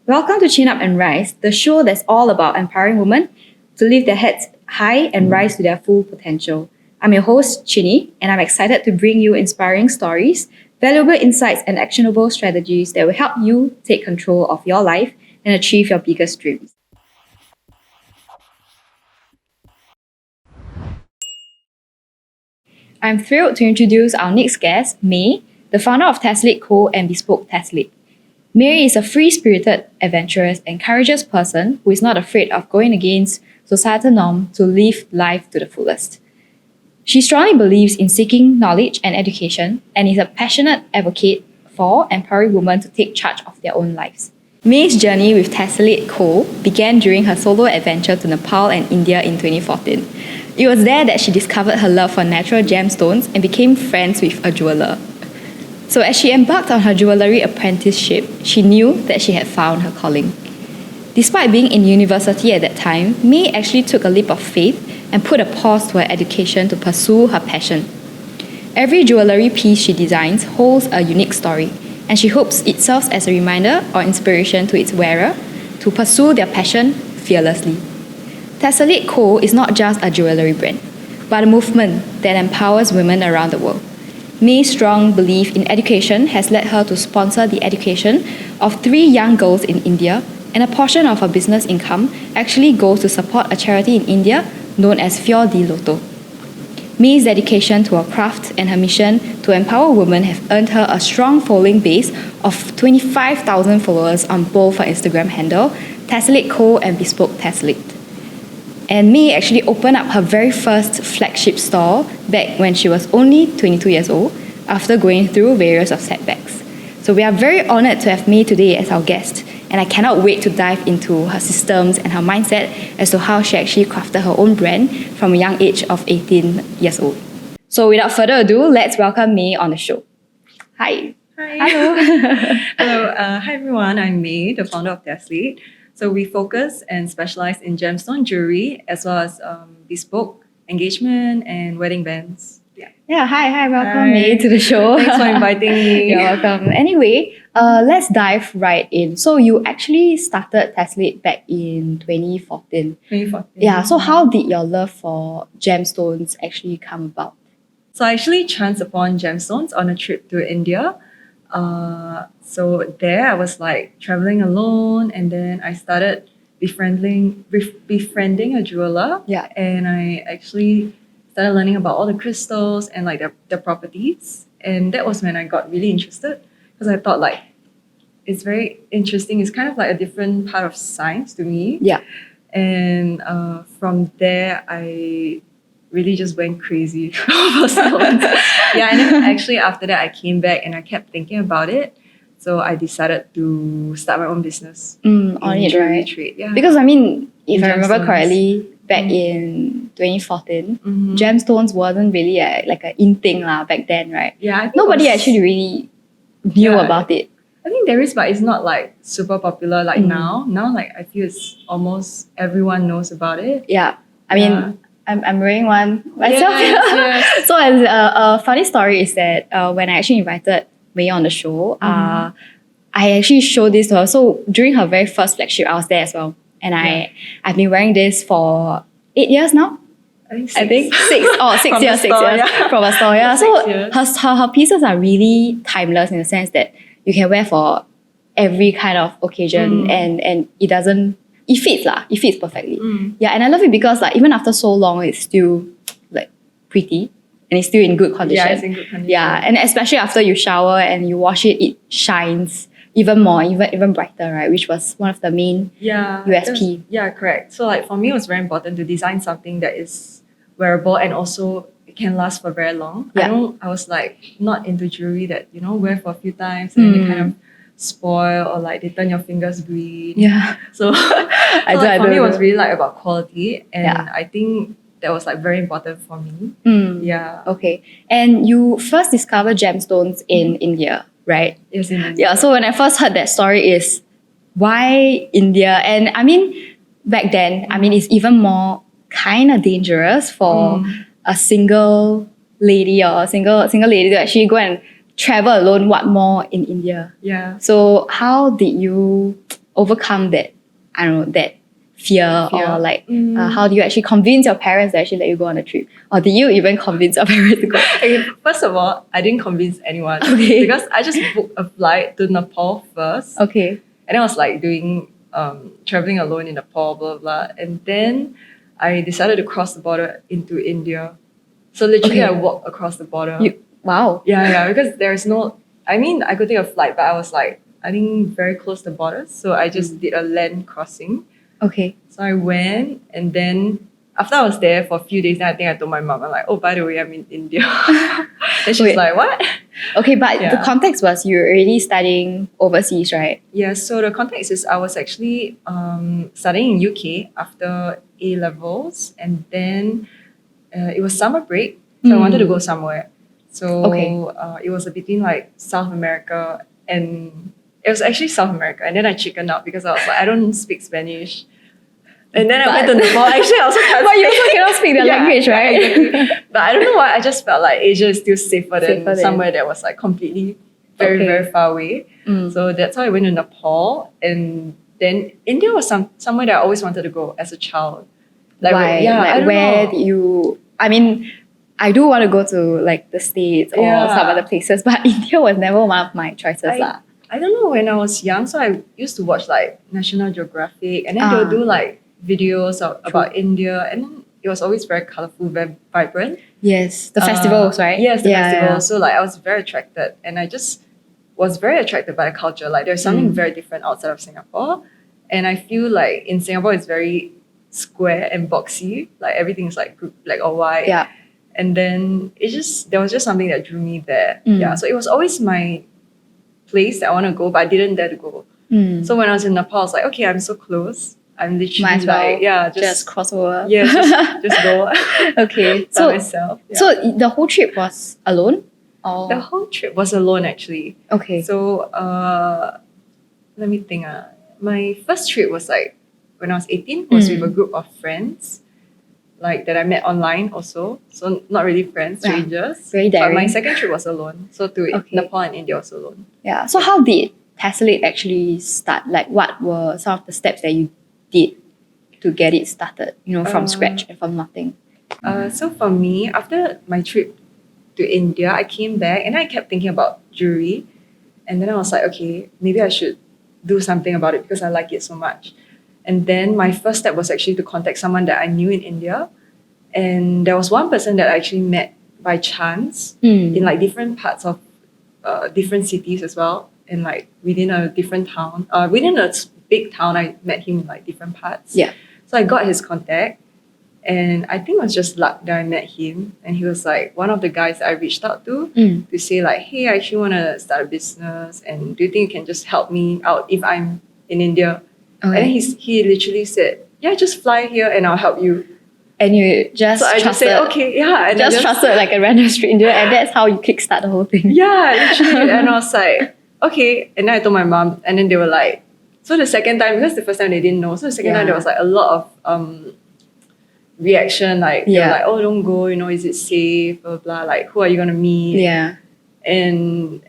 Welcome to Chin Up and Rise, the show that's all about empowering women to lift their heads high and rise to their full potential. I'm your host, Chinny, and I'm excited to bring you inspiring stories, valuable insights, and actionable strategies that will help you take control of your life and achieve your biggest dreams. I'm thrilled to introduce our next guest, May, the founder of Tessellate Co. and Bespoke Tessellate. May is a free-spirited, adventurous, and courageous person who is not afraid of going against societal norm to live life to the fullest. She strongly believes in seeking knowledge and education and is a passionate advocate for empowering women to take charge of their own lives. May's journey with Tessellate Co. began during her solo adventure to Nepal and India in 2014. It was there that she discovered her love for natural gemstones and became friends with a jeweler. So as she embarked on her jewellery apprenticeship, she knew that she had found her calling. Despite being in university at that time, May actually took a leap of faith and put a pause to her education to pursue her passion. Every jewellery piece she designs holds a unique story, and she hopes it serves as a reminder or inspiration to its wearer to pursue their passion fearlessly. Tessellate Co. is not just a jewellery brand, but a movement that empowers women around the world. May's strong belief in education has led her to sponsor the education of 3 young girls in India, and a portion of her business income actually goes to support a charity in India known as Fior di Loto. May's dedication to her craft and her mission to empower women have earned her a strong following base of 25,000 followers on both her Instagram handle, Tessellate Co. and Bespoke Tessellate. And May actually opened up her very first flagship store back when she was only 22 years old after going through various of setbacks. So we are very honoured to have May today as our guest, and I cannot wait to dive into her systems and her mindset as to how she actually crafted her own brand from a young age of 18 years old. So without further ado, let's welcome May on the show. Hi. Hi. Hello. Hello. Hi, everyone. I'm May, the founder of Tessellate. So we focus and specialize in gemstone jewelry as well as bespoke engagement and wedding bands. Yeah, hi, welcome Hi. May to the show. Thanks for inviting me. You're welcome. Anyway, let's dive right in. So you actually started Tessellate back in 2014. 2014. Yeah, so how did your love for gemstones actually come about? So I actually chanced upon gemstones on a trip to India. So there I was like traveling alone, and then I started befriending a jeweler. Yeah. And I actually started learning about all the crystals and like their properties. And that was when I got really interested, because I thought like it's very interesting. It's kind of like a different part of science to me. Yeah. And from there, I really just went crazy over stones. Yeah, and then actually after that, I came back and I kept thinking about it. So I decided to start my own business On in it, jewelry right? trade. Yeah. Because I mean, if In I remember gemstones. correctly, back in 2014, Mhm. gemstones wasn't really like an in thing back then, right? Yeah, I think Nobody it was- actually really knew Yeah. about it. I think there is, but it's not like super popular like Mm. now. Now, like I feel it's almost everyone knows about it. Yeah, I mean, Yeah. I'm wearing one myself. Yes. So as a funny story is that when I actually invited May on the show, I actually showed this to her. So during her very first flagship, I was there as well, and I've been wearing this for 8 years now. I I think 6 or 6 From the years, 6 store, years yeah. from a store. Yeah, For so 6 years. her pieces are really timeless in the sense that you can wear for every kind of occasion, and it fits perfectly. Yeah, and I love it because like even after so long, it's still like pretty and it's still in good condition. Yeah, it's in good condition. Yeah, and especially after you shower and you wash it, it shines even more, even brighter, right? Which was one of the main Yeah. USP. Yeah, correct. So like for me, it was very important to design something that is wearable and also it can last for very long. Yeah. I was like not into jewelry that, wear for a few times and they kind of spoil or like they turn your fingers green. Yeah. So, I for me, it was do. really like about quality, and Yeah. I think that was like very important for me. Yeah. Okay. And you first discovered gemstones in India, right? It was in India. Yeah, so when I first heard that story is why India? And I mean, back then, I mean, it's even more kind of dangerous for a single lady or a single lady to actually go and travel alone, what more in India. Yeah. So how did you overcome that, I don't know, that fear. Fear. Or like how do you actually convince your parents to actually let you go on a trip? Or did you even convince your parents to go? Okay, first of all, I didn't convince anyone. Okay. Because I just booked a flight to Nepal first. Okay. And I was like doing traveling alone in Nepal, blah, blah, blah. And then I decided to cross the border into India. So literally Okay. I walked across the border. Wow. Yeah, because there's no, I mean, I could take a flight, but I was like, I think very close to the border. So I just did a land crossing. Okay. So I went, and then after I was there for a few days, then I think I told my mom, I'm like, oh, by the way, I'm in India. Then she's Wait. like, what? Okay, but the Yeah. context was you were already studying overseas, right? Yeah, so the context is I was actually studying in UK after A levels, and then it was summer break, so I wanted to go somewhere. So Okay. it was between like South America, and it was actually South America, and then I chickened out because I was like, I don't speak Spanish. And then I went to Nepal. Actually, I also can't But you speak. also cannot speak the Yeah, language, right? exactly. But I don't know why. I just felt like Asia is still safer than Safer than- somewhere that was like completely very, Okay. very far away. So that's how I went to Nepal. And then India was somewhere that I always wanted to go as a child. Like, Why? yeah, I Like don't where know. did you? I mean, I do want to go to like the States or Yeah. some other places, but India was never one of my choices, lah. I don't know, when I was young, so I used to watch like National Geographic, and then they'll do like videos about India, and then it was always very colorful, very vibrant. Yes, the festivals, right? Yes, the Yeah, festival. yeah. So like I was very attracted, and I just was very attracted by the culture. Like there's something very different outside of Singapore, and I feel like in Singapore it's very square and boxy. Like everything's like black or white. Yeah. And then there was just something that drew me there. Yeah. So it was always my place that I want to go, but I didn't dare to go. So when I was in Nepal, I was like, okay, I'm so close. I'm literally Might as well like, yeah, just cross over. yeah, just go Okay. by So myself. Yeah. so the whole trip was alone? Or The whole trip was alone actually. okay. So let me think. My first trip was like when I was 18, was with a group of friends, like that I met online also. So not really friends, Yeah. strangers. Very But my daring. second trip was alone. So to Okay. Nepal and India was alone. Yeah. So how did Tessellate actually start? Like what were some of the steps that you did to get it started, from scratch and from nothing? So for me, after my trip to India, I came back and I kept thinking about jewelry. And then I was like, okay, maybe I should do something about it because I like it so much. And then my first step was actually to contact someone that I knew in India. And there was one person that I actually met by chance in like different parts of different cities as well. And like within a different town, within a big town, I met him in like different parts. Yeah. So I got his contact. And I think it was just luck that I met him. And he was like one of the guys that I reached out to say like, hey, I actually want to start a business. And do you think you can just help me out if I'm in India? Okay. And then he literally said, yeah, just fly here and I'll help you. And you just So I just trusted, said, okay, yeah. And I just trusted like a random stranger, and that's how you kickstart the whole thing. Yeah, literally. And I was like, okay. And then I told my mom, and then they were like, so the second time, because the first time they didn't know, so the second time there was like a lot of reaction, like they were like, oh, don't go, is it safe, blah, blah, like who are you gonna meet? Yeah. And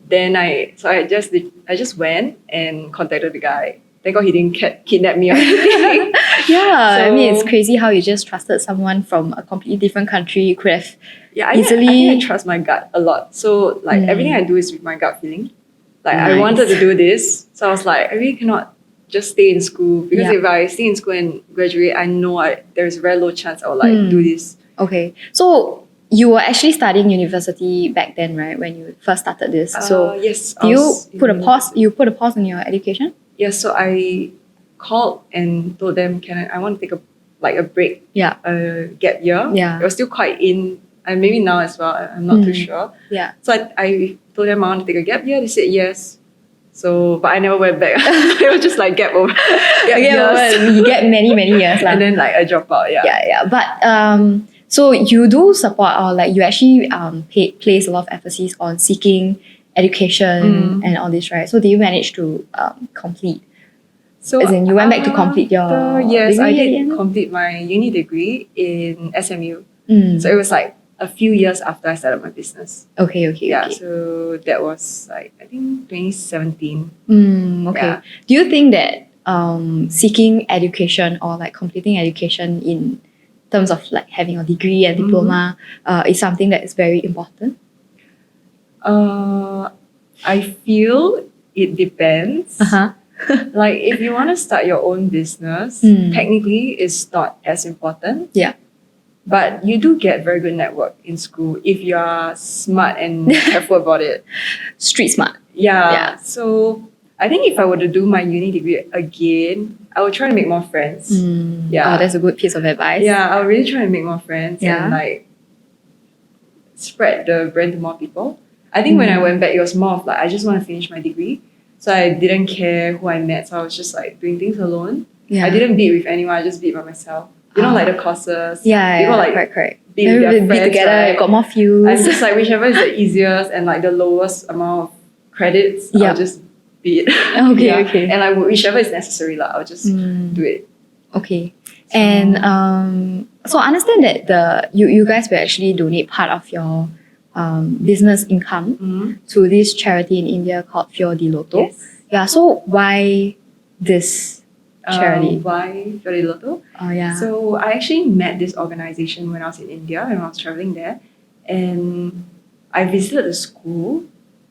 then I just went and contacted the guy. Thank God he didn't kidnap me or anything. Yeah, I mean, it's So- crazy how you just trusted someone from a completely different country. You could have Yeah, I easily. think I trust my gut a lot. So like everything I do is with my gut feeling. Like I Nice. wanted to do this, so I was like, I really cannot just stay in school because Yeah. if I stay in school and graduate, I know there's a very low chance I will like do this. Okay, so you were actually studying university back then, right? When you first started this. So yes, do I you was put a in pause? You put a pause on your education? Yes, so I called and told them, I want to take a break, Yeah. gap year. Yeah. It was still quite in, and maybe now as well. I'm not too sure. Yeah. So I told them I want to take a gap year. They said yes. So, but I never went back. It was just like gap over. Gap years. You get many years, lah. And then like I drop out. Yeah. Yeah. But so you do support, or like you actually place a lot of emphasis on seeking education and all this, right? So do you manage to complete? So As in, you went back to complete your yes, I degree at the did end? complete my uni degree in SMU. Mm. So it was like a few years after I started my business. Okay. So that was like, I think 2017. Okay. Yeah. Do you think that seeking education or like completing education in terms of like having a degree and diploma is something that is very important? I feel it depends. Like if you want to start your own business, technically it's not as important. Yeah. But you do get very good network in school if you are smart and careful about it. Street smart. Yeah. So I think if I were to do my uni degree again, I would try to make more friends. Yeah. Oh, that's a good piece of advice. Yeah, I'll really try to make more friends Yeah. and like spread the brand to more people. I think when I went back, it was more of like, I just want to finish my degree. So I didn't care who I met. So I was just like doing things alone. Yeah. I didn't bid with anyone. I just bid by myself. You know, like the courses. Yeah, people like correct. bid with their Everybody friends, be together, right? got more views. I'm just like, whichever is the easiest and like the lowest amount of credits, Yep. I'll just bid. Okay. And like whichever is necessary, like, I'll just do it. Okay. And so I understand that you guys will actually donate part of your business income to this charity in India called Fior di Loto. Yes. Yeah. So why this charity? Why Fior di Loto? Oh yeah. So I actually met this organization when I was in India and I was traveling there, and I visited the school,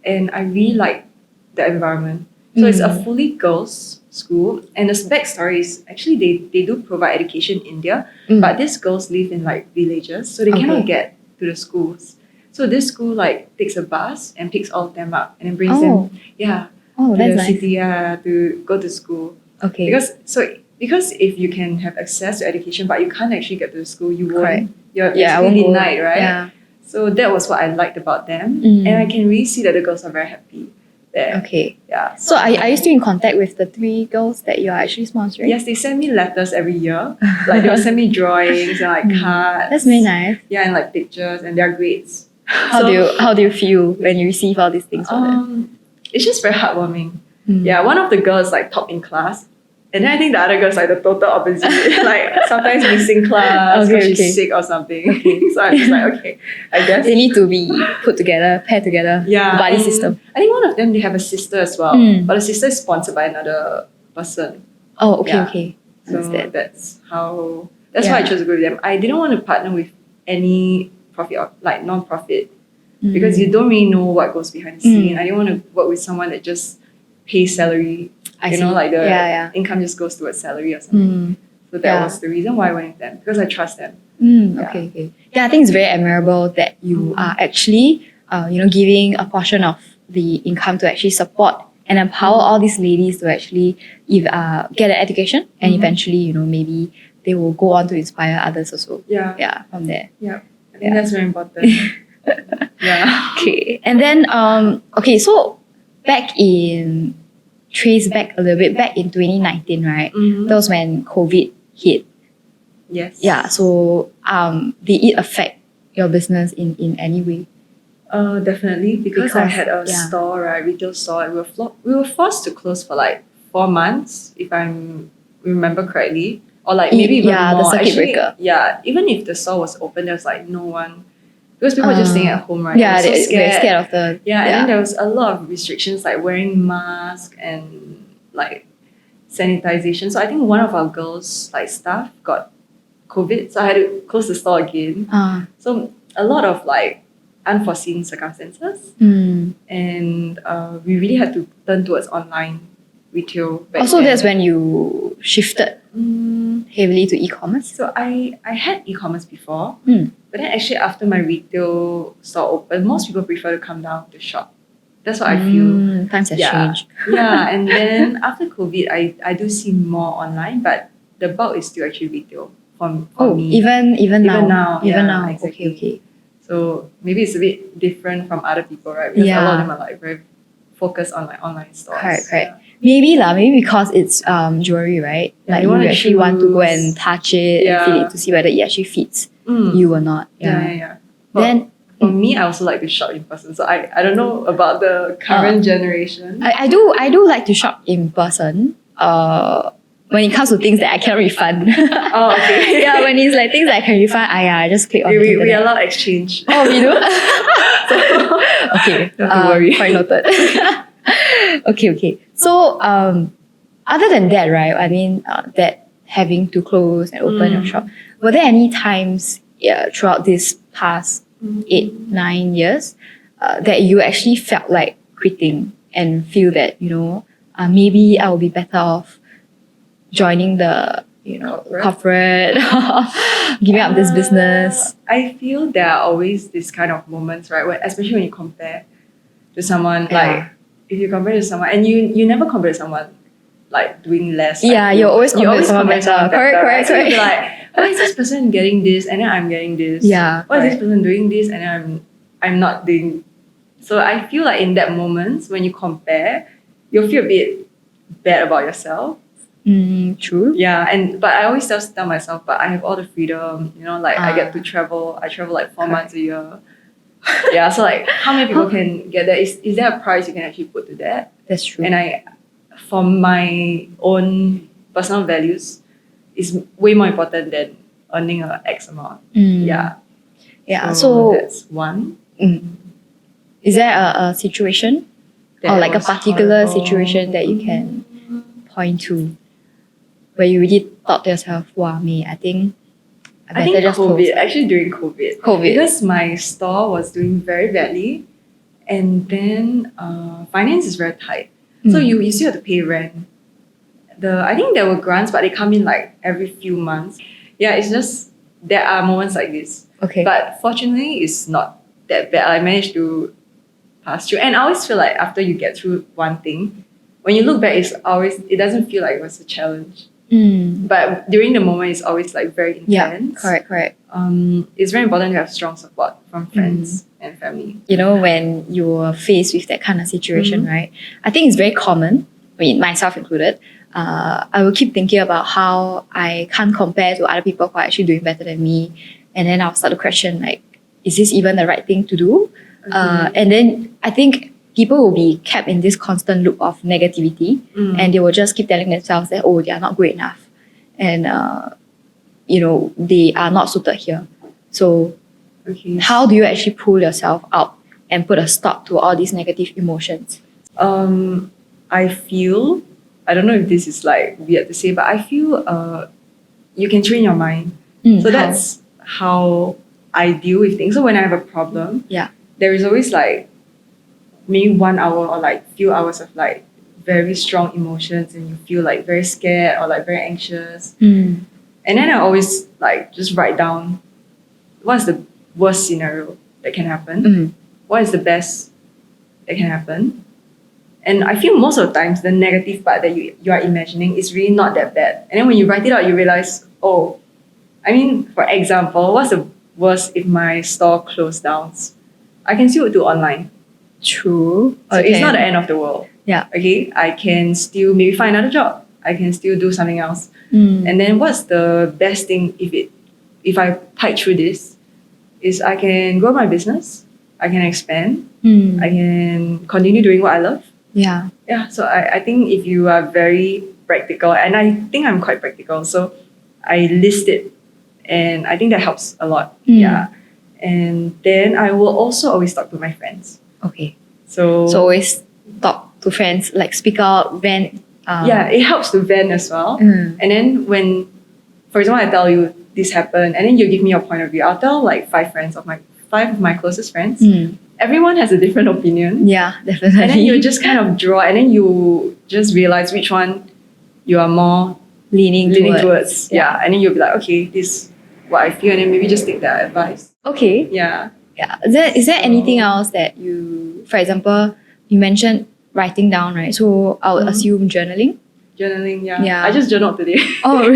and I really liked the environment. So it's a fully girls' school, and the backstory is actually they do provide education in India, but these girls live in like villages, so they cannot get to the schools. So this school like takes a bus and picks all of them up and then brings them Oh, to that's the nice. city to go to school. Okay. Because if you can have access to education but you can't actually get to the school, you Correct. won't. You're I won't basically go. denied, right? Yeah. So that was what I liked about them, and I can really see that the girls are very happy there. Okay. Yeah. So are you still in contact with the 3 girls that you are actually sponsoring? Yes, they send me letters every year. Like they'll send me drawings and like cards. That's very nice. Yeah, and like pictures and their grades. How do you feel when you receive all these things from them? It's just very heartwarming. Yeah, one of the girls like top in class, and then I think the other girl's like the total opposite. Like sometimes missing class because she's sick or something. So I'm just like, okay, I guess They need to be put together, paired together. yeah, The buddy and system. I think one of them they have a sister as well, but the sister is sponsored by another person. Oh, okay, Yeah. okay. So Understand. that's why I chose to go with them. I didn't want to partner with any profit or like non-profit because you don't really know what goes behind the scene. I didn't want to work with someone that just pays salary. I You see. know, like the Yeah. income just goes towards salary or something. So that Yeah. was the reason why I went with them, because I trust them. Okay. Yeah, I think it's very admirable that you are actually, giving a portion of the income to actually support and empower all these ladies to actually get an education and eventually, maybe they will go on to inspire others also. Yeah. Yeah, from there. Yeah. I think that's very important. Yeah. Okay. And then, so trace back a little bit, back in 2019, right? That was when COVID hit. Yes. Yeah. So, did it affect your business in any way? Definitely, because I Because- had a yeah. store, right, retail store, and we were forced to close for like 4 months, if I remember correctly, or like maybe even Yeah, the more. circuit Actually, breaker. yeah, even if the store was open, there was like no one, because people were just staying at home, right? Yeah, They were so they're scared of the. Yeah, and then there was a lot of restrictions like wearing masks and like sanitization. So I think one of our girls, like staff, got COVID, so I had to close the store again. So a lot of like unforeseen circumstances, and we really had to turn towards online retail. back Also, then. that's when you shifted heavily to e-commerce. So I had e-commerce before, Mm. but then actually after my retail store opened, most people prefer to come down to shop. That's what I feel. Times have Yeah. changed. Yeah, and then after COVID, I do see more online, but the bulk is still actually retail for me. Even now. yeah, Even now. exactly. Okay. So maybe it's a bit different from other people, right? Because a lot of them are like very focused on like online stores. Correct. Maybe because it's jewellery, right? Yeah, Like you you wanna actually want to go choose. and touch it and feel it to see whether it actually fits you or not. Yeah. But Then for me, I also like to shop in person. So I don't know about the current generation. I do like to shop in person. when it comes to things that I cannot refund. Oh, okay. Yeah, when it's like things that I can refund, I just click on the we internet. allow exchange. Oh, we do? Okay. Don't have to worry. Quite noted. Okay. So, other than that, right, I mean, that having to close and open your shop, were there any times throughout this past 8-9 years that you actually felt like quitting and feel that, maybe I will be better off joining the, corporate, giving up this business? I feel there are always this kind of moments, right? Especially when you compare to someone, like if you compare to someone, and you never compare to someone like doing less. Yeah, you always compare to someone better. Correct. Right? So you're like, why is this person getting this and then I'm getting this? Yeah. Why is this person doing this and then I'm not doing? So I feel like in that moment when you compare, you'll feel a bit bad about yourself. True. Yeah, but I always just tell myself, but I have all the freedom, I get to travel. I travel like 4 months a year. Yeah, so like how many people can get that? Is there a price you can actually put to that? That's true. And for my own personal values, is way more important than earning a X amount. Yeah. So that's one. Is there a situation That or like a was particular horrible. situation that you can point to where you really thought to yourself, wow, me, I think I I think better just COVID, close. actually during COVID. Because my store was doing very badly and then finance is very tight. So you still have to pay rent. I think there were grants, but they come in like every few months. Yeah, it's just, there are moments like this. Okay. But fortunately, it's not that bad. I managed to pass through. And I always feel like after you get through one thing, when you look back, it doesn't feel like it was a challenge. But during the moment, it's always like very intense. Yeah, correct. It's very important to have strong support from friends and family. When you're faced with that kind of situation, right? I think it's very common, myself included. I will keep thinking about how I can't compare to other people who are actually doing better than me. And then I'll start to question, like, is this even the right thing to do? And then I think people will be kept in this constant loop of negativity and they will just keep telling themselves that, oh, they are not good enough. And, they are not suited here. So how do you actually pull yourself out and put a stop to all these negative emotions? I feel, I don't know if this is like weird to say, but I feel you can train your mind. So that's how I deal with things. So when I have a problem, there is always like maybe 1 hour or like few hours of like very strong emotions and you feel like very scared or like very anxious. And then I always like just write down what's the worst scenario that can happen, what is the best that can happen. And I feel most of the times the negative part that you are imagining is really not that bad. And then when you write it out, you realize, for example, what's the worst if my store closed down? I can still do online. True. So it's not the end of the world. Yeah. Okay. I can still maybe find another job. I can still do something else. And then what's the best thing if I fight through this is I can grow my business. I can expand. I can continue doing what I love. Yeah. Yeah. So I think if you are very practical, and I think I'm quite practical, so I list it and I think that helps a lot. Yeah. And then I will also always talk to my friends. Okay. So always talk to friends, like speak out, vent. It helps to vent as well. And then when, for example, I tell you this happened, and then you give me your point of view, I'll tell like five of my closest friends. Everyone has a different opinion. Yeah, definitely. And then you just kind of draw, and then you just realize which one you are more leaning towards. Yeah. And then you'll be like, okay, this is what I feel, and then maybe just take that advice. Okay. Yeah. Is there anything else that you, for example, you mentioned writing down, right? So I would assume journaling. Journaling, yeah. I just journaled today. Oh,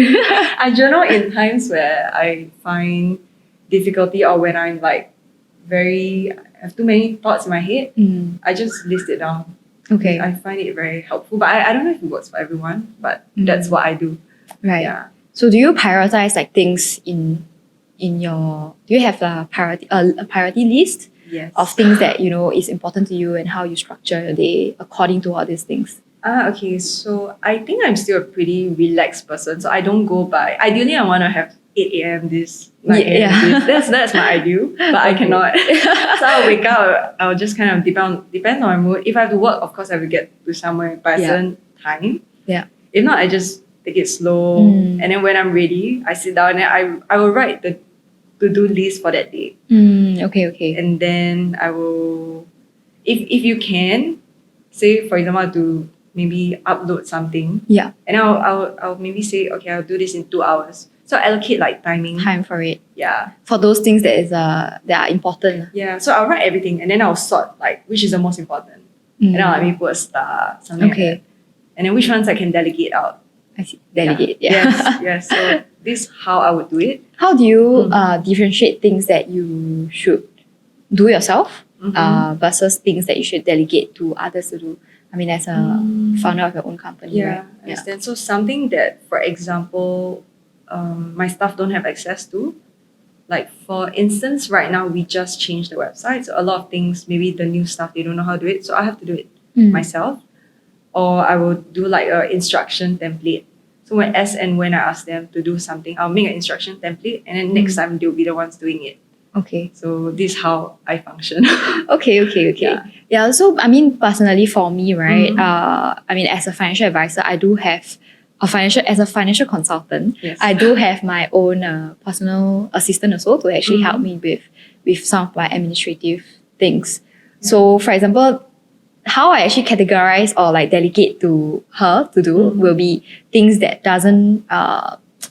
I journal in times where I find difficulty or when I'm like I have too many thoughts in my head. I just list it down. Okay. I find it very helpful, but I don't know if it works for everyone, but that's what I do. Right. Yeah. So do you prioritize like things in your, do you have a priority list? Yes. Of things that is important to you and how you structure your day according to all these things? Okay. So I think I'm still a pretty relaxed person. So I don't go by. Ideally, I want to have 8 a.m. this, 9 a.m. Yeah. this. That's my ideal, but I Okay. cannot. So I'll wake up. I'll just kind of depend on my mood. If I have to work, of course, I will get to somewhere by a Yeah. certain time. Yeah. If not, I just take it slow. And then when I'm ready, I sit down and I will write the to-do list for that day. Okay. And then I will, if you can, say for example, to maybe upload something. Yeah. And I'll maybe say, okay, I'll do this in 2 hours. So allocate like timing. Time for it. Yeah. For those things that are important. Yeah. So I'll write everything and then I'll sort like which is the most important. And then I'll maybe put a star, something like that. And then which ones I can delegate out. I see. Delegate. Yeah. Yes. So this is how I would do it. How do you differentiate things that you should do yourself versus things that you should delegate to others to do? I mean, as a founder of your own company, Yeah, right? I understand. So something that, for example, my staff don't have access to. Like for instance, right now we just changed the website. So a lot of things, maybe the new staff, they don't know how to do it. So I have to do it myself. Or I will do like an instruction template. So when I ask them to do something, I'll make an instruction template and then next time they'll be the ones doing it. Okay. So this is how I function. Okay. Yeah. So I mean, personally for me, right? Mhm. I mean, as a financial advisor, I do have as a financial consultant, Yes. I do have my own personal assistant also to actually help me with some of my administrative things. So, for example, how I actually categorize or like delegate to her to do will be things that doesn't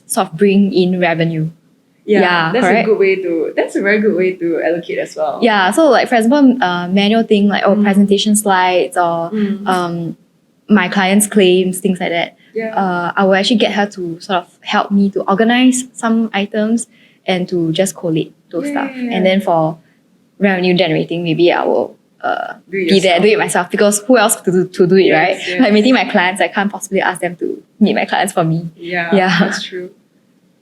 sort of bring in revenue. Yeah, that's correct. That's a very good way to allocate as well. Yeah, so like for example, manual thing like presentation slides or my clients' claims, things like that. Yeah. I will actually get her to sort of help me to organize some items and to just collate those stuff. Yeah. And then for revenue generating, maybe I will Do it be there, yourself. do it myself because who else to do it, Yes, right? yes. Like meeting my clients, I can't possibly ask them to meet my clients for me. Yeah, Yeah. that's true.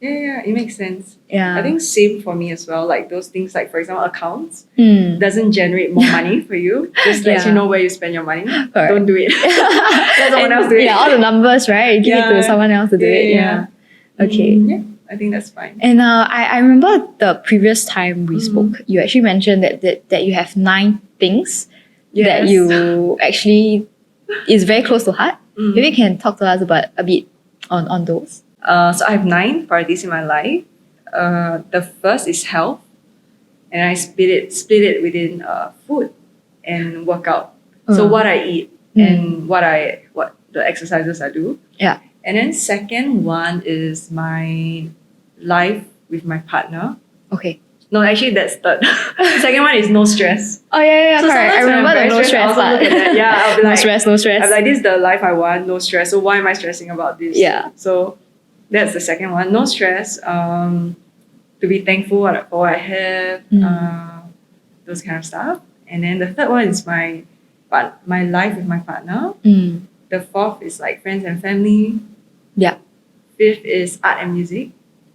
Yeah, it makes sense. Yeah. I think same for me as well. Like those things, like for example, accounts Mm. doesn't generate more money for you. Just let Yeah. you know where you spend your money. Correct. Don't do it. Let someone And, else do it. yeah, all the numbers, right? Give it to Yeah. someone else to do it. Yeah. Okay. Yeah, I think that's fine. And I remember the previous time we spoke, you actually mentioned that you have 9 things that Yes. you actually is very close to heart. Mm. Maybe you can talk to us about a bit on those. So I have 9 priorities in my life. The first is health, and I split it within food and workout. So what I eat and what the exercises I do. Yeah. And then second one is my life with my partner. Okay. No, actually that's third. Second one is no stress. Oh yeah, So correct. I sometimes when remember I'm the very no stressed, stress I also part. look at that. Yeah, I'll be no like, stress. I'm like, this is the life I want, no stress. So why am I stressing about this? Yeah. So that's the second one. No stress. To be thankful for what I have. Those kind of stuff. And then the third one is my life with my partner. Mm. The fourth is like friends and family. Yeah. Fifth is art and music.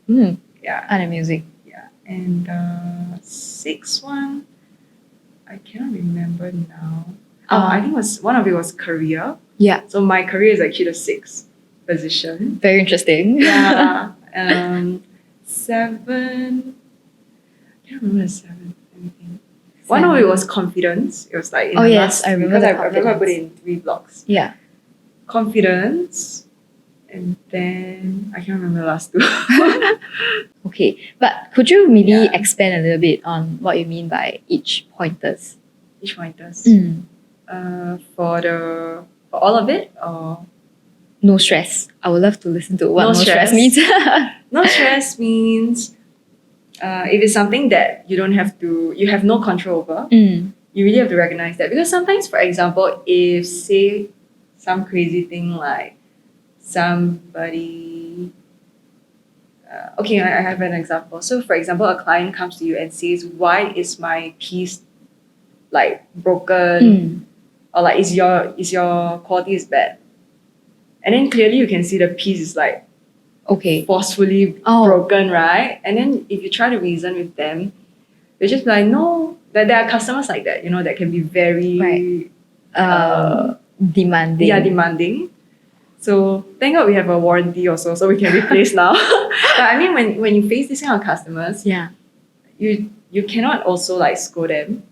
Mm. Yeah. And the music. Yeah. And the sixth one, I cannot remember now. I think one of it was career. Yeah. So my career is actually the sixth position. Very interesting. Yeah. 7. I can't remember the 7th. Anything. One of it was confidence. It was like in Oh, the yes, last I remember because the I remember I put it confidence. in 3 blocks. Yeah. Confidence, and then I can't remember the last 2. Okay. But could you maybe Yeah. expand a little bit on what you mean by each pointers? Each pointers. Mm. For all of it, or No stress. I would love to listen to what No no stress stress. means. no stress means if it's something that you have no control over, Mm. you really have to recognize that. Because sometimes, for example, if say some crazy thing like somebody, okay, I have an example. So, for example, a client comes to you and says, "Why is my piece like broken?" Mm. Or like, "Is your quality is bad?" And then clearly you can see the piece is like Okay. forcefully Oh. broken, right? And then if you try to reason with them, they just be like, no, that there are customers like that, that can be very Right. demanding. Yeah, demanding. So thank God we have a warranty also, so we can replace now. But I mean, when you face this kind of customers, Yeah. you cannot also like scold them,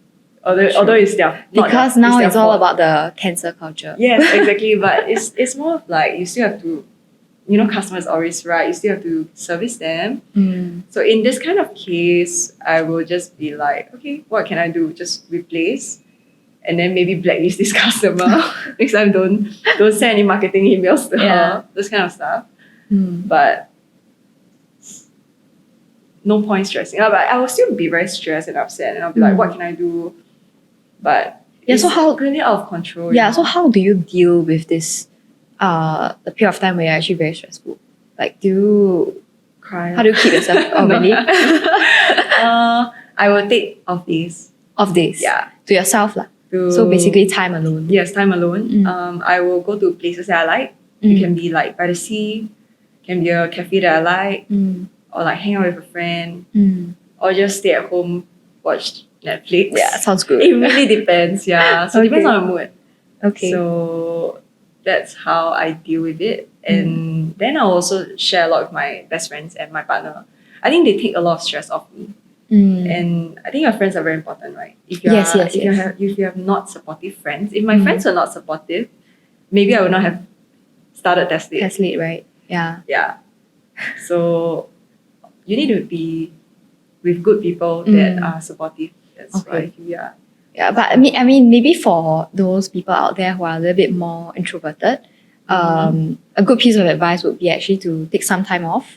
although it's their not Because their- now their it's all fault. about the cancel culture. Yes, exactly. But it's more of like you still have to, customers always right. You still have to service them. Mm. So in this kind of case, I will just be like, okay, what can I do? Just replace, and then maybe blacklist this customer. Next time, don't send any marketing emails to Yeah. her. Those kind of stuff. Mm. But no point stressing. But I will still be very stressed and upset, and I'll be like, what can I do? But Yeah, so it's how- really out of control. Yeah, so how do you deal with this the period of time where you're actually very stressful? Like Cry. how do you keep yourself No. really I will take off days. off days? Yeah. To yourself lah. To, So basically time alone. yes, time alone. Mm. I will go to places that I like. It can be like by the sea, can be a cafe that I like, Mm. or like hang out with a friend, Mm. or just stay at home, watch Netflix. Yeah, sounds good. It really depends, yeah. So it depends Okay. on the mood. Okay. So that's how I deal with it. And then I'll also share a lot with my best friends and my partner. I think they take a lot of stress off me. Mm. And I think your friends are very important, right? If you Yes, are, yes, if you yes. have if you have not supportive friends, if my friends were not supportive, maybe I would not have started Tessellate. Tessellate, right? Yeah. Yeah. So you need to be with good people that are supportive. That's Okay. why I feel, yeah. Yeah, but I mean, maybe for those people out there who are a little bit more introverted, a good piece of advice would be actually to take some time off,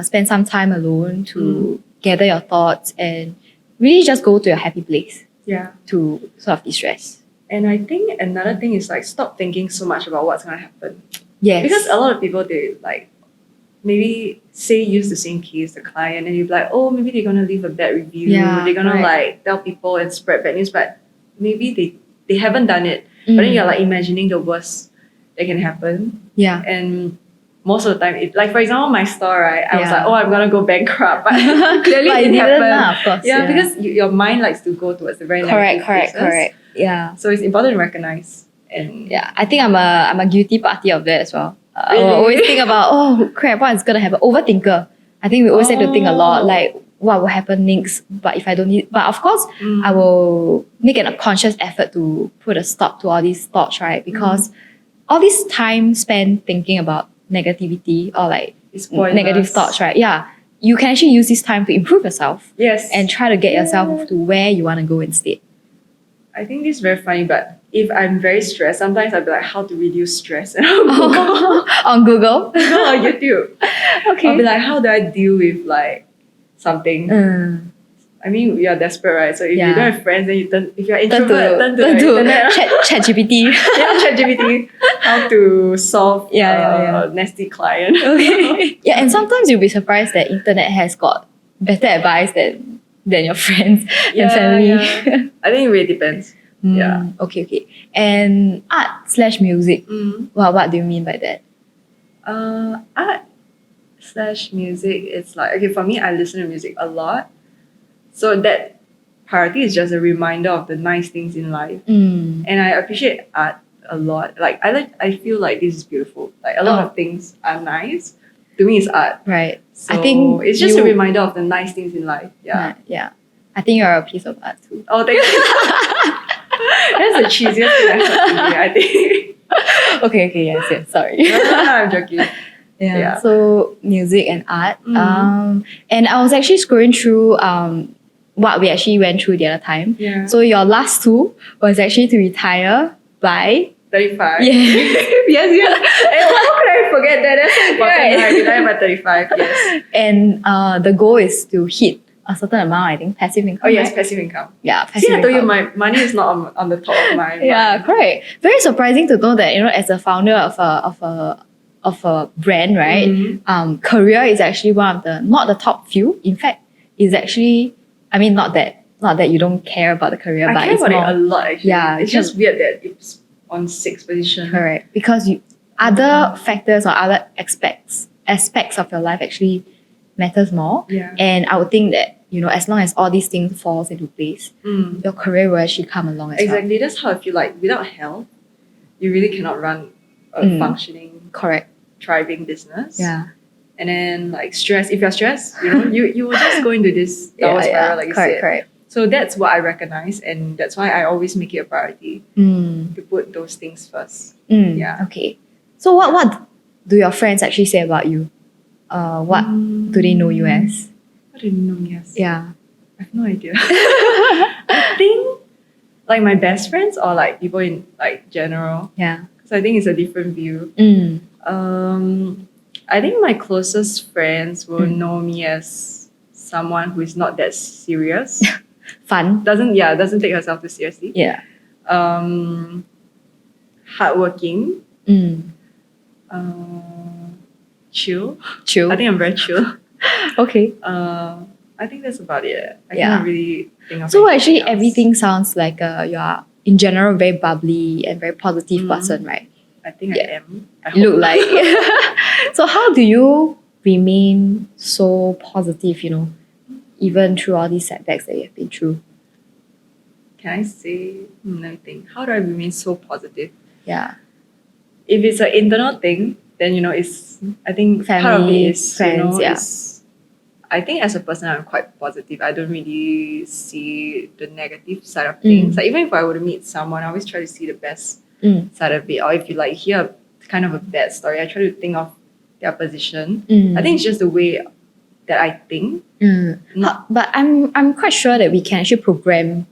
spend some time alone to gather your thoughts and really just go to your happy place Yeah. to sort of de-stress. And I think another thing is like stop thinking so much about what's gonna happen. Yes. Because a lot of people they like maybe say use the same case, the client, and you're like, oh, maybe they're gonna leave a bad review. Yeah, they're gonna right. like tell people and spread bad news, but maybe they haven't done it. But then you're like imagining the worst that can happen. Yeah. And most of the time, like for example, my store, right? I was Yeah. like, oh, I'm gonna go bankrupt, but clearly But it it didn't didn't happen. lah, of course, Yeah, yeah. because your mind likes to go towards the very negative places. Correct. Yeah. So it's important to recognize and Yeah, I think I'm a guilty party of that as well. I Really? will always think about, oh crap, what is gonna happen? Overthinker. I think we always have to think a lot, Oh. like what will happen next. But if I don't need, but of course, I will make a conscious effort to put a stop to all these thoughts, right? Because all this time spent thinking about negativity or like it's pointless. negative thoughts, right? Yeah, you can actually use this time to improve yourself Yes. and try to get yourself to where you want to go instead. I think this is very funny, but if I'm very stressed, sometimes I'll be like, how to reduce stress? And I'll Google On Google. on YouTube. I'll be like, how do I deal with like something? I mean, we are desperate, right? So if Yeah. you don't have friends, then if you're Turn introvert, turn to the to internet. chat GPT. Yeah, ChatGPT. How to solve Yeah. a nasty client. Okay. Yeah, and sometimes you'll be surprised that internet has got better advice than your friends and family. Yeah. I think it really depends. Yeah. Okay. And art/music. Well, what do you mean by that? Art/music, it's like, okay, for me, I listen to music a lot. So that priority is just a reminder of the nice things in life. And I appreciate art a lot. Like I feel like this is beautiful. Like a lot of things are nice. To me, it's art. Right. So I think it's just a you- reminder of the nice things in life. Yeah. Yeah. I think you're a piece of art too. Oh, thank you. That's the cheesiest thing I've heard today, I think. Okay, yes, sorry. No, I'm joking. Yeah. So music and art. And I was actually scrolling through what we actually went through the other time. Yeah. So your last two was actually to retire by 35. Yeah. Yes. And how could I forget that? That's so important. Right. I retire by 35, yes. and the goal is to hit a certain amount, I think, passive income. Oh, yes, right? passive income. Yeah, passive See, I told you income. my money is not on the top of my Yeah, mind. correct. Very surprising to know that, as a founder of a brand, right? Career is actually one of the not the top few. In fact, is actually, I mean, not that you don't care about the career, I but care it's about more it a lot, actually. Yeah, It's just weird that it's on 6th position. correct because other factors or other aspects of your life actually matters more. Yeah. And I would think that as long as all these things falls into place, your career will actually come along as well. Exactly. That's how I feel like without health, you really cannot run a functioning, Correct. thriving business. Yeah. And then like stress, if you're stressed, you will just go into this downward spiral, like you said. Correct. So that's what I recognize, and that's why I always make it a priority to put those things first. Yeah. Okay. So what do your friends actually say about you? What do they know you as? What do you know me as? Yeah. I have no idea. I think like my best friends or like people in like general. Yeah. Because I think it's a different view. I think my closest friends will know me as someone who is not that serious. Fun. Doesn't take herself too seriously. Yeah. Hardworking. Chill. Chill. I think I'm very chill. Okay. I think that's about it. I Yeah. can't really think of So anything actually, else. everything sounds like you are in general very bubbly and very positive person, right? I think Yeah. I am. I You look hope. like. So how do you remain so positive? Even through all these setbacks that you have been through. Can I say? Let me think. How do I remain so positive? Yeah. If it's an internal thing, then it's. I think part of Family, it is friends, yeah. is. I think as a person, I'm quite positive. I don't really see the negative side of things. Like even if I were to meet someone, I always try to see the best side of it. Or if you like hear kind of a bad story, I try to think of their position. I think it's just the way that I think. But I'm quite sure that we can actually program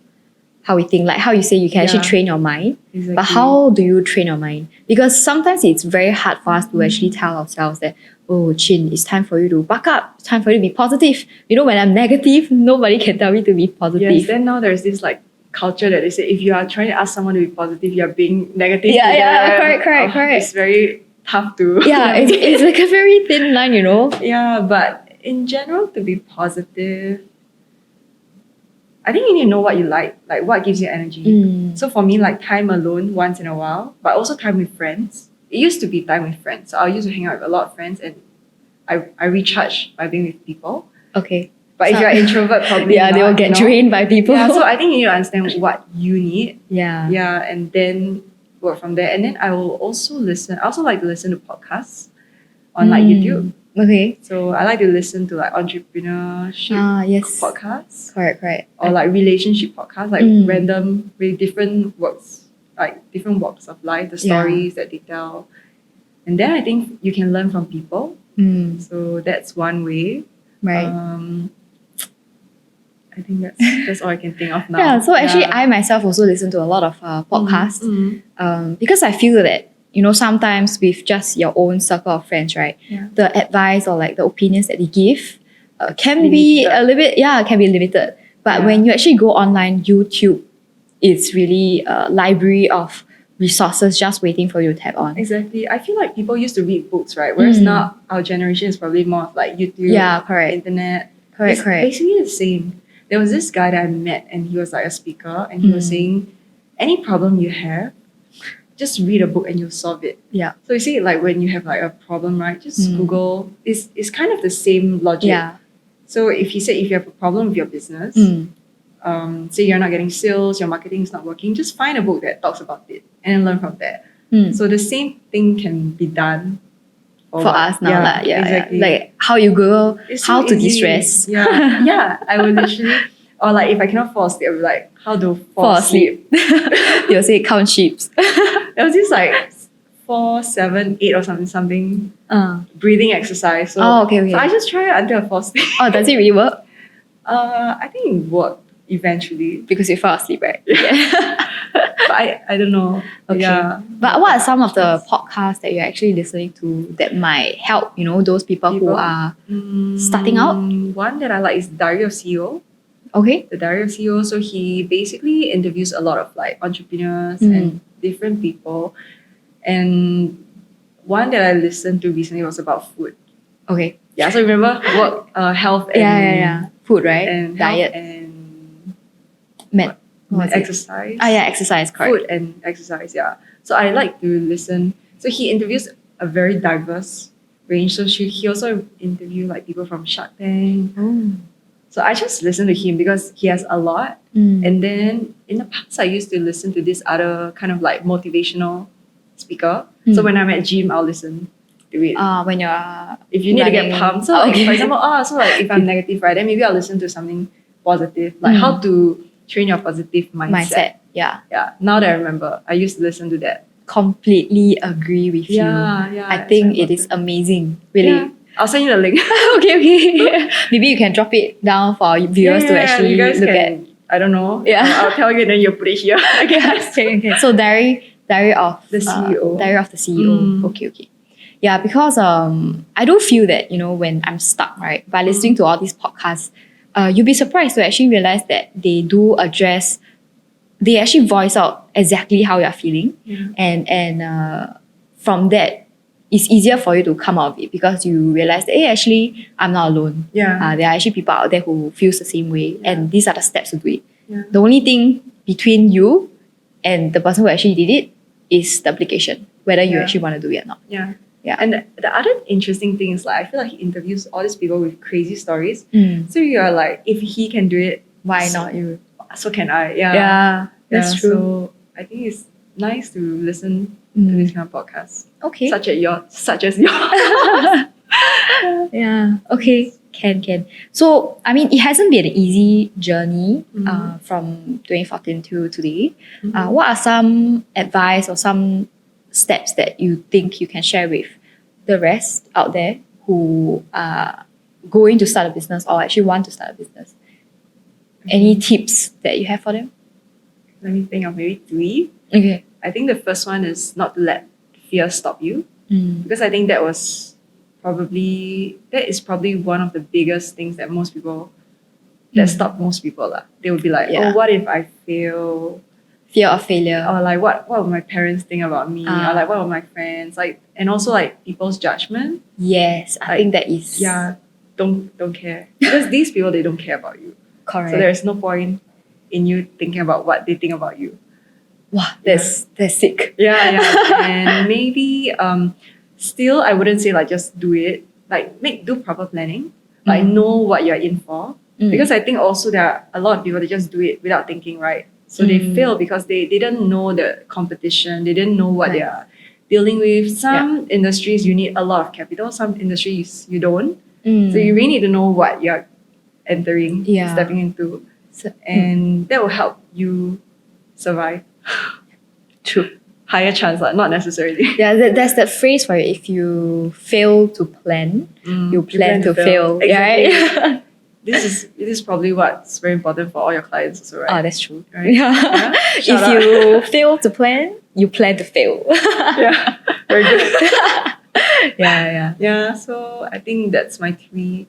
how we think. Like how you say you can actually Yeah. train your mind. Exactly. But how do you train your mind? Because sometimes it's very hard for us to actually tell ourselves that, oh, Chin, it's time for you to buck up. It's time for you to be positive. When I'm negative, nobody can tell me to be positive. Yes, then now there's this like culture that they say if you are trying to ask someone to be positive, you're being negative. Yeah, to yeah, them. correct. It's very tough to. Yeah, it's like a very thin line, Yeah, but in general, to be positive, I think you need to know what you like what gives you energy. So for me, like time alone once in a while, but also time with friends. It used to be time with friends. So I used to hang out with a lot of friends and I recharge by being with people. Okay. But if you're an introvert, probably yeah, they will not, get drained by people. Yeah, so I think you need to understand what you need. Yeah. Yeah, and then work from there. And then I will also listen. I also like to listen to podcasts on like YouTube. Okay. So I like to listen to like entrepreneurship Yes. podcasts Correct. or like relationship podcasts, like random with different works, like different walks of life, the stories that they tell. And then I think you can learn from people. So that's one way. Right. I think that's all I can think of now. Yeah, so actually I myself also listen to a lot of podcasts because I feel that, sometimes with just your own circle of friends, right? Yeah. The advice or like the opinions that they give can be a little bit, can be limited. But when you actually go online, YouTube is really a library of resources just waiting for you to tap on. Exactly. I feel like people used to read books, right? Whereas now our generation is probably more of like YouTube, internet. Correct. Basically the same. There was this guy that I met and he was like a speaker and he was saying, any problem you have, just read a book and you'll solve it. Yeah. So you see, like when you have like a problem, right? Just Google. It's kind of the same logic. Yeah. So if you have a problem with your business, say you're not getting sales, your marketing is not working, just find a book that talks about it and then learn from that. So the same thing can be done for us now. Exactly. Like how you Google It's how so to easy. de-stress. Yeah. I will literally, or like if I cannot fall asleep, I'll be like, how to fall asleep? You'll say count sheep. There was this like 4, 7, 8 or something breathing exercise. So, okay. So I just try it until I fall asleep. Oh, does it really work? I think it worked eventually. Because you fell asleep, right? But I don't know. Okay. Yeah. But what are some of the podcasts that you're actually listening to that might help, those people who are starting out? One that I like is Diary of CEO. Okay. The Diary of CEO. So he basically interviews a lot of like entrepreneurs and different people. And one that I listened to recently was about food. Okay. Yeah, so remember work, health and Yeah. Food, right? and Diet. health and exercise. Exercise, correct. Food and exercise, yeah. So I like to listen. So he interviews a very diverse range. So he also interview like people from Shark Tank. Oh. So I just listen to him because he has a lot. And then in the past I used to listen to this other kind of like motivational speaker. So when I'm at gym, I'll listen to it. When you're If you need to get running. pumped. So like, for example, so like if I'm negative, right, then maybe I'll listen to something positive, like how to train your positive mindset. Yeah. Yeah. Now that I remember, I used to listen to that. Completely agree with you. I think it is amazing. Really. Yeah. I'll send you the link. Okay. Maybe you can drop it down for our viewers to actually you guys look can, I don't know. Yeah. I'll tell you, then you put it here. I guess. Okay. So diary of The CEO. Diary of the CEO. Okay. Yeah, because I do feel that, when I'm stuck, right, by listening to all these podcasts, you'll be surprised to actually realize that they actually voice out exactly how you're feeling. And from that, it's easier for you to come out of it because you realize that, hey, actually, I'm not alone. There are actually people out there who feels the same way. And these are the steps to do it. The only thing between you and the person who actually did it is the application, whether you actually want to do it or not. Yeah. And the other interesting thing is, like, I feel like he interviews all these people with crazy stories. So you're like, if he can do it, why not you? So can I. Yeah, that's true. So I think it's nice to listen to this kind of podcast. Okay. Such as yours. Yeah. Okay. Can. So, I mean, it hasn't been an easy journey from 2014 to today. What are some advice or some steps that you think you can share with the rest out there who are going to start a business or actually want to start a business? Any tips that you have for them? Let me think of maybe 3. Okay. I think the first one is not to let fear stop you. Because I think that is probably one of the biggest things that stop most people. They would be like, oh, what if I fail? Fear of failure. Or like, what will my parents think about me? Or like, what will my friends? Like, and also like people's judgment. Yes, I think that is... Yeah, don't care. Because these people, they don't care about you. Correct. So there's no point in you thinking about what they think about you. Wow, that's sick. Yeah. And maybe still, I wouldn't say like just do it. Like do proper planning. Like know what you're in for. Because I think also there are a lot of people that just do it without thinking, right? So they fail because they didn't know the competition. They didn't know what they are dealing with. Some industries you need a lot of capital. Some industries you don't. So you really need to know what you're entering, stepping into. And that will help you survive. True. Higher chance, not necessarily. Yeah, there's that phrase for it. If you fail to plan, you plan to fail. Exactly. Right? This is probably what's very important for all your clients also, right? Oh, that's true. Right? Yeah. If you fail to plan, you plan to fail. Yeah, very good. Yeah. Yeah, so I think that's my 3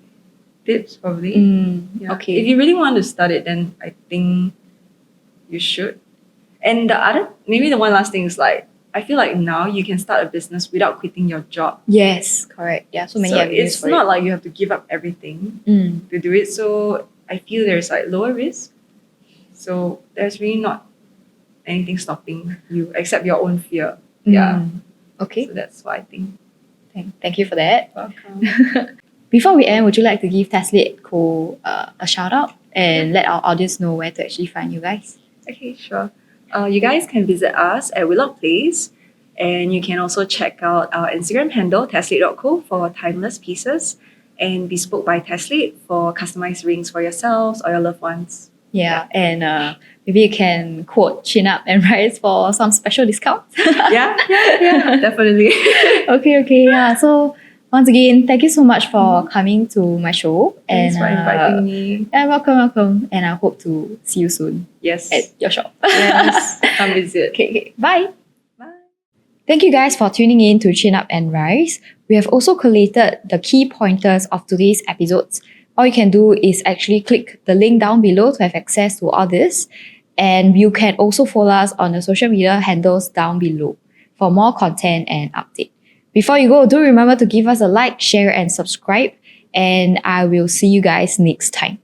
tips probably. Okay. If you really want to start it, then I think you should. And maybe the one last thing is like, I feel like now you can start a business without quitting your job. Yes, correct. Yeah, so many avenues it's not like you have to give up everything to do it. So I feel there's like lower risk. So there's really not anything stopping you except your own fear. Yeah. Okay. So that's what I think. Thank you for that. Welcome. Before we end, would you like to give Tessellate Co. A shout out and let our audience know where to actually find you guys? Okay, sure. You guys can visit us at Willock Place, and you can also check out our Instagram handle, Tessellate.co, for timeless pieces, and Bespoke by Tessellate for customized rings for yourselves or your loved ones. Yeah. And maybe you can quote Chin Up and Rise for some special discounts. Yeah, definitely. Okay, yeah. So once again, thank you so much for coming to my show. Thanks for inviting me. Yeah, welcome. And I hope to see you soon. Yes. At your shop. Yes. Come visit. Okay. Bye. Bye. Thank you guys for tuning in to Chin Up and Rise. We have also collated the key pointers of today's episodes. All you can do is actually click the link down below to have access to all this. And you can also follow us on the social media handles down below for more content and update. Before you go, do remember to give us a like, share, and subscribe. And I will see you guys next time.